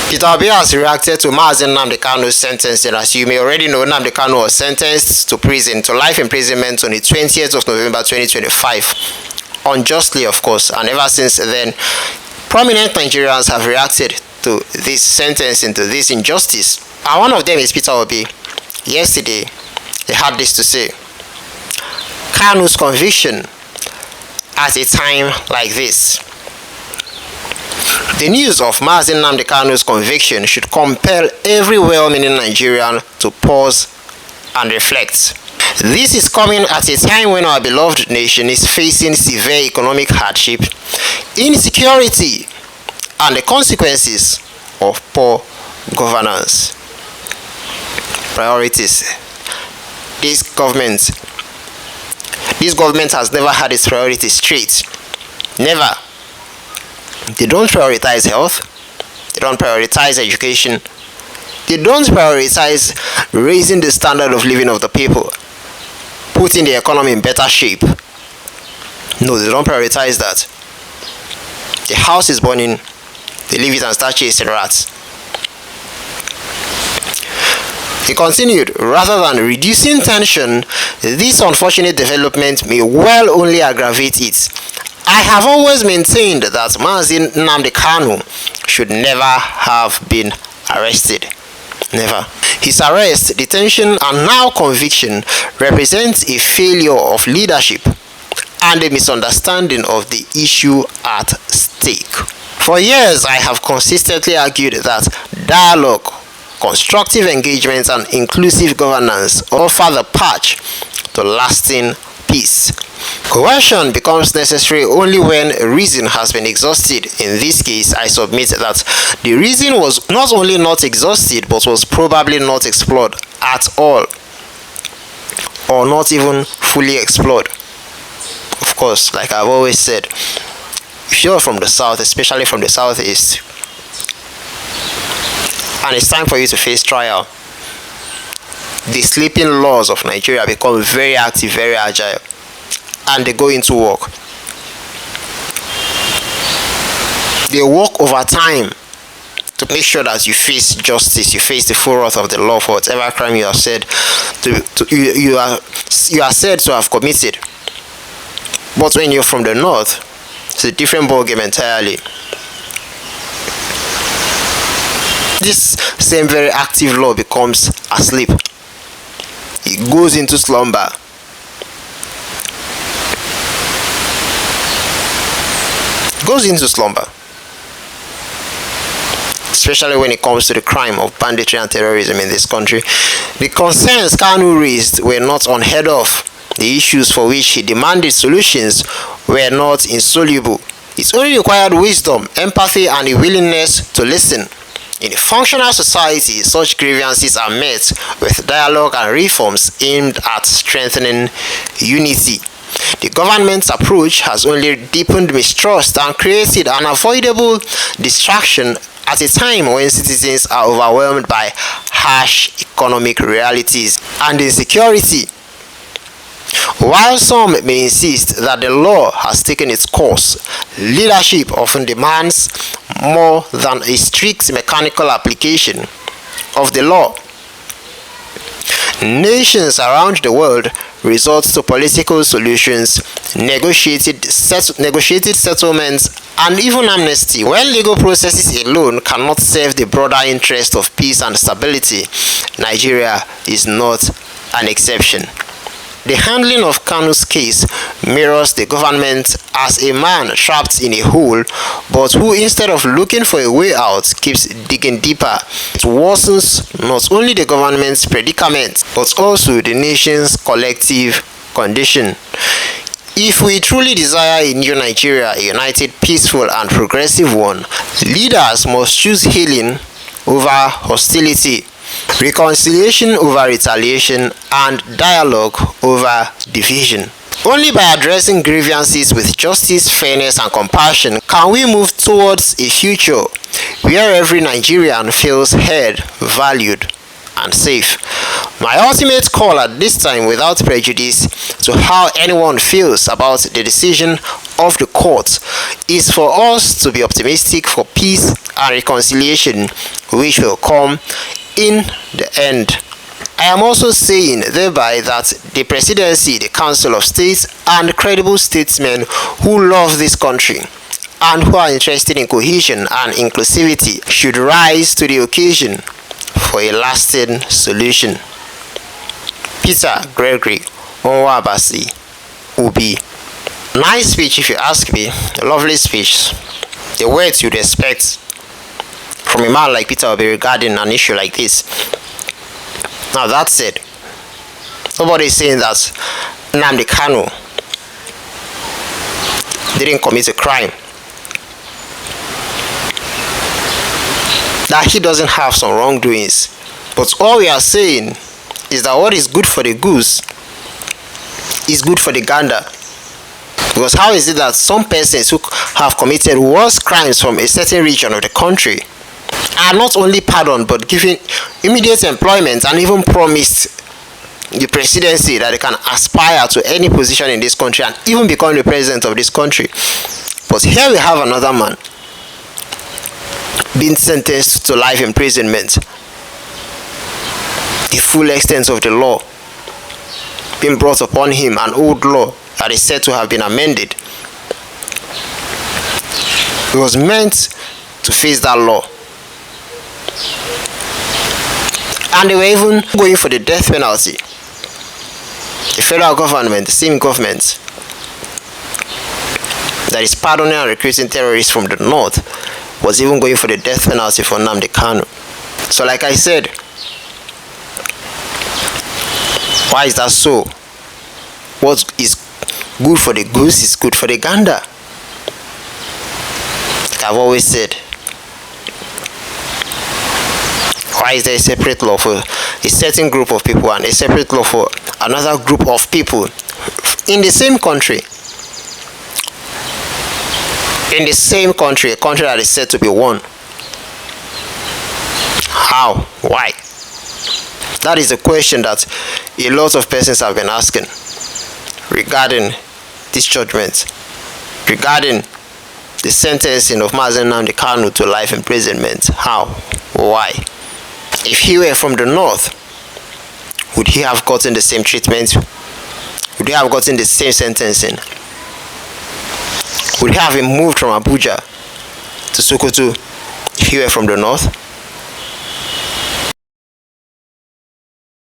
Peter Obi has reacted to Nnamdi Kanu's sentencing. As you may already know, Nnamdi Kanu was sentenced to prison, to life imprisonment on the 20th of November 2025. Unjustly, of course, and ever since then, prominent Nigerians have reacted to this sentencing, to this injustice. And one of them is Peter Obi. Yesterday, he had this to say: Kanu's conviction at a time like this. The news of Nnamdi Kanu's conviction should compel every well-meaning Nigerian to pause and reflect. This is coming at a time when our beloved nation is facing severe economic hardship, insecurity, and the consequences of poor governance. Priorities. This government has never had its priorities straight. Never. They don't prioritize health. They don't prioritize education. They don't prioritize raising the standard of living of the people, putting the economy in better shape. No, they don't prioritize that. The house is burning, they leave it and start chasing rats. He continued, rather than reducing tension, this unfortunate development may well only aggravate it. I have always maintained that Nnamdi Kanu should never have been arrested. Never. His arrest, detention, and now conviction represents a failure of leadership and a misunderstanding of the issue at stake. For years, I have consistently argued that dialogue, constructive engagement, and inclusive governance offer the path to lasting peace. Coercion becomes necessary only when reason has been exhausted. In this case, I submit that the reason was not only not exhausted, but was probably not explored at all, or not even fully explored. Of course, like I've always said, if you're from the south, especially from the southeast, and it's time for you to face trial, the sleeping laws of Nigeria become very active, very agile, and they go into work. They work over time to make sure that you face justice, you face the full wrath of the law for whatever crime you are said you are said to have committed. But when you're from the north, it's a different ballgame entirely. This same very active law becomes asleep. It goes into slumber. Especially when it comes to the crime of banditry and terrorism in this country. The concerns Kanu raised were not unheard of. The issues for which he demanded solutions were not insoluble. It only required wisdom, empathy, and a willingness to listen. In a functional society, such grievances are met with dialogue and reforms aimed at strengthening unity. The government's approach has only deepened mistrust and created an unavoidable distraction at a time when citizens are overwhelmed by harsh economic realities and insecurity. While some may insist that the law has taken its course, leadership often demands more than a strict mechanical application of the law. Nations around the world resort to political solutions, negotiated settlements, and even amnesty when legal processes alone cannot serve the broader interest of peace and stability. Nigeria is not an exception. The handling of Kanu's case mirrors the government as a man trapped in a hole, but who, instead of looking for a way out, keeps digging deeper. It worsens not only the government's predicament, but also the nation's collective condition. If we truly desire a new Nigeria, a united, peaceful, and progressive one, leaders must choose healing over hostility, reconciliation over retaliation, and dialogue over division. Only by addressing grievances with justice, fairness, and compassion can we move towards a future where every Nigerian feels heard, valued, and safe. My ultimate call at this time, without prejudice to how anyone feels about the decision of the court is for us to be optimistic for peace and reconciliation, which will come in the end. I am also saying thereby that the presidency, the council of states, and credible statesmen who love this country and who are interested in cohesion and inclusivity should rise to the occasion for a lasting solution. Peter Gregory Onwabasi, Ubi. Nice speech if you ask me, a lovely speech. The words you'd expect from a man like Peter Obi regarding an issue like this. Now that said, nobody is saying that Nnamdi Kanu didn't commit a crime, that he doesn't have some wrongdoings. But all we are saying is that what is good for the goose is good for the gander. Because how is it that some persons who have committed worse crimes from a certain region of the country are not only pardoned but given immediate employment and even promised the presidency, that they can aspire to any position in this country and even become the president of this country? But here we have another man being sentenced to life imprisonment, the full extent of the law being brought upon him, an old law that is said to have been amended. He was meant to face that law, and they were even going for the death penalty. The federal government, the same government that is pardoning and recruiting terrorists from the north, was even going for the death penalty for Nnamdi Kanu. So like I said, why is that so? What is good for the goose is good for the gander. Like I've always said, why is there a separate law for a certain group of people and a separate law for another group of people in the same country? In the same country, a country that is said to be one. How? Why? That is the question that a lot of persons have been asking regarding this judgment, regarding the sentencing of Mazi Nnamdi Kanu to life imprisonment. How? Why? If he were from the north, would he have gotten the same treatment? Would he have gotten the same sentencing? Would he have been moved from Abuja to Sokoto if he were from the north?